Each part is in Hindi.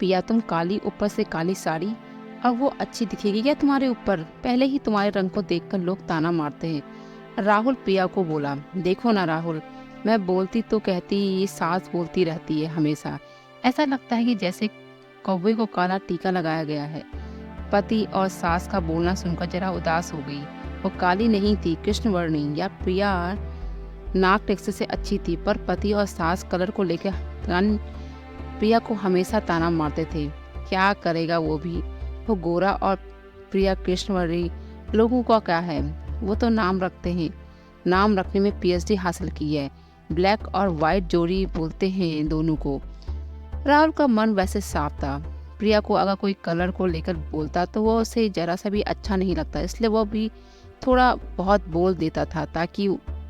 पिया, तुम काली, ऊपर से काली साड़ी, अब वो अच्छी दिखेगी क्या तुम्हारे ऊपर? पहले ही तुम्हारे रंग को देखकर लोग ताना मारते हैं। राहुल पिया को बोला, देखो ना राहुल, मैं बोलती तो कहती, ये सास बोलती रहती है हमेशा। ऐसा लगता है कि जैसे कौवे को काला टीका लगाया गया है। पति और सास का बोलना सुनकर जरा उदास हो गई। वो काली नहीं थी, कृष्णवर्णी या प्रिया नाक टेक्सचर से अच्छी थी, पर पति और सास कलर को लेकर प्रिया को हमेशा ताना मारते थे। क्या करेगा वो भी, वो गोरा और प्रिया कृष्णवर्णी, लोगों का क्या है, वो तो नाम रखते हैं। नाम रखने में पीएचडी हासिल की है। ब्लैक और वाइट जोड़ी बोलते हैं दोनों को। राहुल का मन वैसे साफ था। प्रिया को अगर कोई कलर को लेकर बोलता तो वो उसे जरा सा भी अच्छा नहीं लगता, इसलिए वो भी थोड़ा बहुत बोल देता था ताकि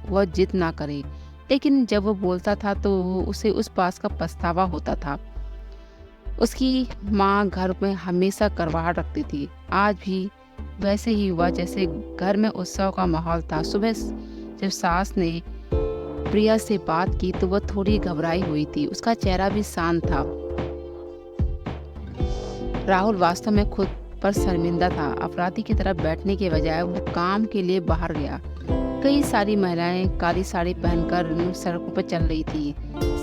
वह जिद ना करे। लेकिन जब वो बोलता था तो उसे उस बात का पछतावा होता था। उसकी माँ घर में हमेशा करवाहट रखती थी। आज भी वैसे ही हुआ जैसे घर में उत्सव का माहौल था। सुबह जब सास ने प्रिया से बात की तो वह थोड़ी घबराई हुई थी। उसका चेहरा भी शांत था। राहुल वास्तव में खुद पर शर्मिंदा था। अपराधी की तरह बैठने के बजाय वो काम के लिए बाहर गया। कई सारी महिलाएं काली साड़ी पहनकर सड़कों पर चल रही थी।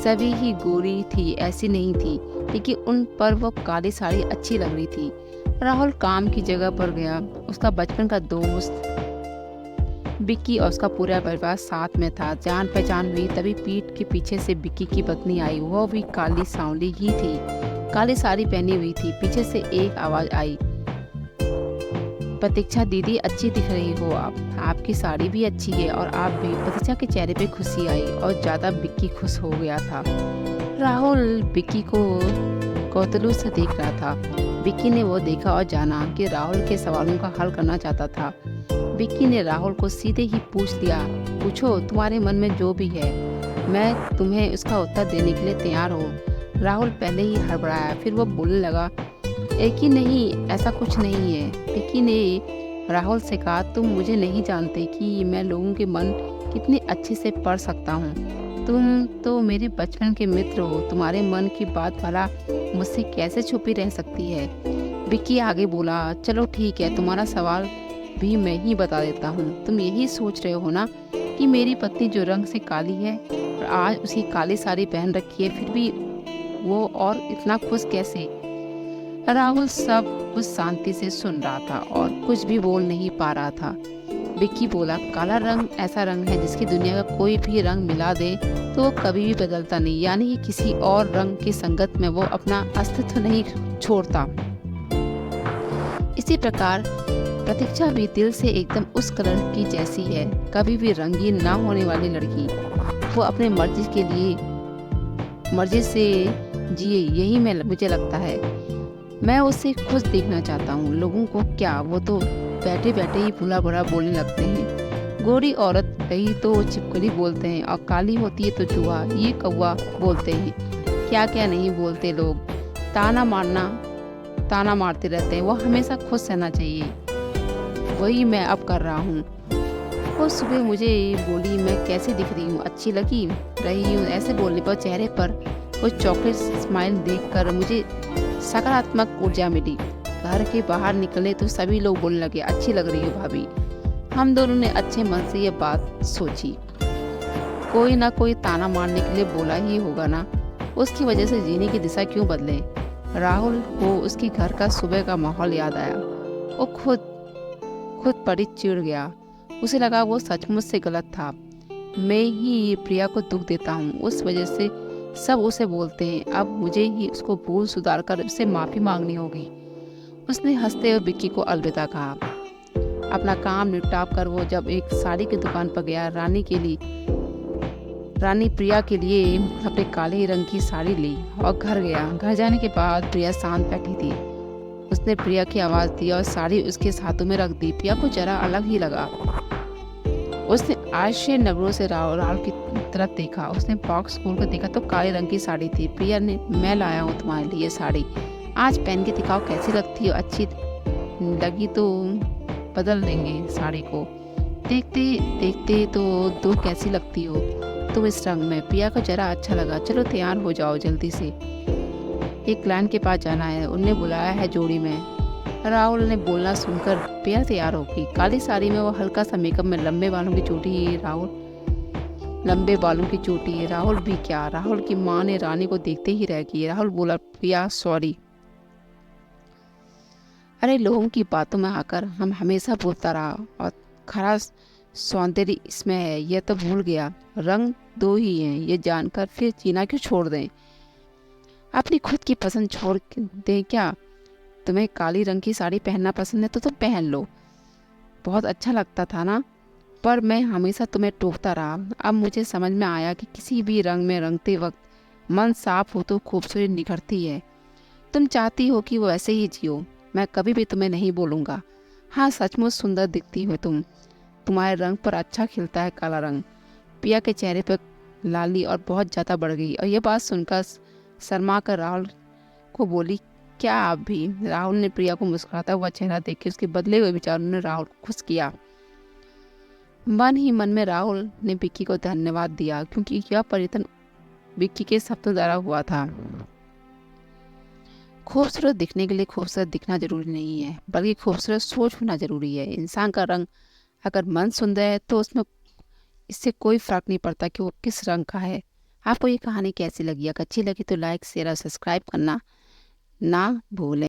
सभी ही गोरी थी, ऐसी नहीं थी, लेकिन उन पर वो काली साड़ी अच्छी लग रही थी। राहुल काम की जगह पर गया। उसका बचपन का दोस्त बिक्की और उसका पूरा परिवार साथ में था। जान पहचान हुई तभी पीठ के पीछे से बिक्की की पत्नी आई। वो भी काली सांवली ही थी, काली साड़ी पहनी हुई थी। पीछे से एक आवाज आई, प्रतीक्षा दीदी, अच्छी दिख रही हो आप, आपकी साड़ी भी अच्छी है और आप भी। प्रतीक्षा के चेहरे पे खुशी आई और ज्यादा बिक्की खुश हो गया था। राहुल बिक्की को कौतूहल से देख रहा था। बिक्की ने वो देखा और जाना कि राहुल के सवालों का हल करना चाहता था। बिक्की ने राहुल को सीधे ही पूछ लिया, पूछो तुम्हारे मन में जो भी है, मैं तुम्हें उसका उत्तर देने के लिए तैयार हूँ। राहुल पहले ही हड़बड़ाया, फिर वो बोलने लगा, एक ही नहीं, ऐसा कुछ नहीं है। बिक्की ने राहुल से कहा, तुम मुझे नहीं जानते कि मैं लोगों के मन कितने अच्छे से पढ़ सकता हूँ। तुम तो मेरे बचपन के मित्र हो, तुम्हारे मन की बात भला मुझसे कैसे छुपी रह सकती है। बिक्की आगे बोला, चलो ठीक है, तुम्हारा सवाल भी मैं ही बता देता हूँ। तुम यही सोच रहे हो ना कि मेरी पत्नी जो रंग से काली है और आज उसकी काली साड़ी पहन रखी है, फिर भी वो और इतना खुश कैसे? राहुल सब कुछ शांति से सुन रहा था और कुछ भी बोल नहीं पा रहा था। बिक्की बोला, काला रंग ऐसा रंग है जिसकी दुनिया का कोई भी रंग मिला दे तो वो कभी भी बदलता नहीं, यानी कि किसी और रंग की संगत में वो अपना अस्तित्व नहीं छोड़ता। इसी प्रकार प्रतीक्षा भी दिल से एकदम उस कलर की जैसी है, कभी भी रंगीन ना होने वाली लड़की। वो अपने मर्जी से जिए, यही मुझे लगता है। मैं उसे खुश देखना चाहता हूँ। लोगों को क्या, वो तो बैठे बैठे ही भूला भरा बोलने लगते हैं। गोरी औरत रही तो छिपकली बोलते हैं और काली होती है तो चूहा, ये कौवा बोलते हैं। क्या क्या नहीं बोलते लोग। ताना मारते रहते हैं। वो हमेशा खुश रहना चाहिए, वही मैं अब कर रहा हूँ। वो सुबह मुझे बोली, मैं कैसी दिख रही हूँ, अच्छी लगी रही हूँ। ऐसे बोलने पर चेहरे पर वो चॉकलेट स्माइल देखकर मुझे सकारात्मक ऊर्जा मिली। घर के बाहर निकले तो सभी लोग बोलने लगे, अच्छी लग रही हो भाभी। हम दोनों ने अच्छे मन से ये बात सोची। कोई ना कोई ताना मारने के लिए बोला ही होगा ना, उसकी वजह से जीने की दिशा क्यों बदले। राहुल को उसके घर का सुबह का माहौल याद आया। वो खुद पर ही चिढ़ गया। उसे लगा वो सचमुच से गलत था। मैं ही प्रिया को दुख देता हूँ, उस वजह से सब उसे बोलते हैं। अब मुझे ही उसको भूल सुधार कर उससे माफ़ी मांगनी होगी। उसने हंसते हुए बिक्की को अलविदा कहा। अपना काम निपटा कर वो जब एक साड़ी की दुकान पर गया, रानी प्रिया के लिए अपने काले रंग की साड़ी ली और घर गया। घर जाने के बाद प्रिया शांत बैठी थी। उसने प्रिया की आवाज़ दी और साड़ी उसके हाथों में रख दी। प्रिया को जरा अलग ही लगा। उसने आश्चर्य नजरों से राहुल की तरफ देखा। उसने बॉक्स खोलकर देखा तो काले रंग की साड़ी थी। प्रिया ने, मैं लाया हूँ तुम्हारे लिए साड़ी, आज पहन के दिखाओ कैसी लगती हो। अच्छी लगी तो बदल देंगे साड़ी को। देखते देखते तो कैसी लगती हो तुम इस रंग में। प्रिया को जरा अच्छा लगा। चलो तैयार हो जाओ जल्दी से। एक क्लाइंट के पास जाना है, उन्हें बुलाया है जोड़ी में। राहुल ने बोलना सुनकर प्रिया तैयार होगी। काली साड़ी में वो हल्का सा मेकअप में लंबे बालों की चोटी राहुल भी क्या, राहुल की माँ ने रानी को देखते ही रह गई। राहुल बोला, प्रिया सॉरी। अरे लोगों की बातों में आकर हम हमेशा बोलता रहा और खरा सौंदर्य इसमें है, यह तो भूल गया। रंग दो ही हैं, ये जानकर फिर जीना क्यों छोड़ दें। अपनी खुद की पसंद छोड़ दें क्या। तुम्हें काली रंग की साड़ी पहनना पसंद है तो तुम पहन लो, बहुत अच्छा लगता था ना। पर मैं हमेशा तुम्हें टोकता रहा। अब मुझे समझ में आया कि किसी भी रंग में रंगते वक्त मन साफ हो तो खूबसूरती निखरती है। तुम चाहती हो कि वो ऐसे ही जियो, मैं कभी भी तुम्हें नहीं बोलूँगा। हाँ, सचमुच सुंदर दिखती हो तुम, तुम्हारे रंग पर अच्छा खिलता है काला रंग। पिया के चेहरे पर लाली और बहुत ज़्यादा बढ़ गई और यह बात सुनकर शर्मा कर राहुल को बोली, क्या आप भी। राहुल ने प्रिया को मुस्कुराता हुआ चेहरा देख के उसके बदले हुए विचारों ने राहुल को खुश किया। मन ही मन में राहुल ने विक्की को धन्यवाद दिया, क्योंकि यह परिवर्तन विक्की के शब्दों द्वारा हुआ था। खूबसूरत दिखने के लिए खूबसूरत दिखना जरूरी नहीं है, बल्कि खूबसूरत सोच होना जरूरी है। इंसान का रंग अगर मन सुंदर है तो उसमें इससे कोई फर्क नहीं पड़ता कि वो किस रंग का है। आपको ये कहानी कैसी लगी? अगर अच्छी लगी तो लाइक शेयर और सब्सक्राइब करना ना भूलें।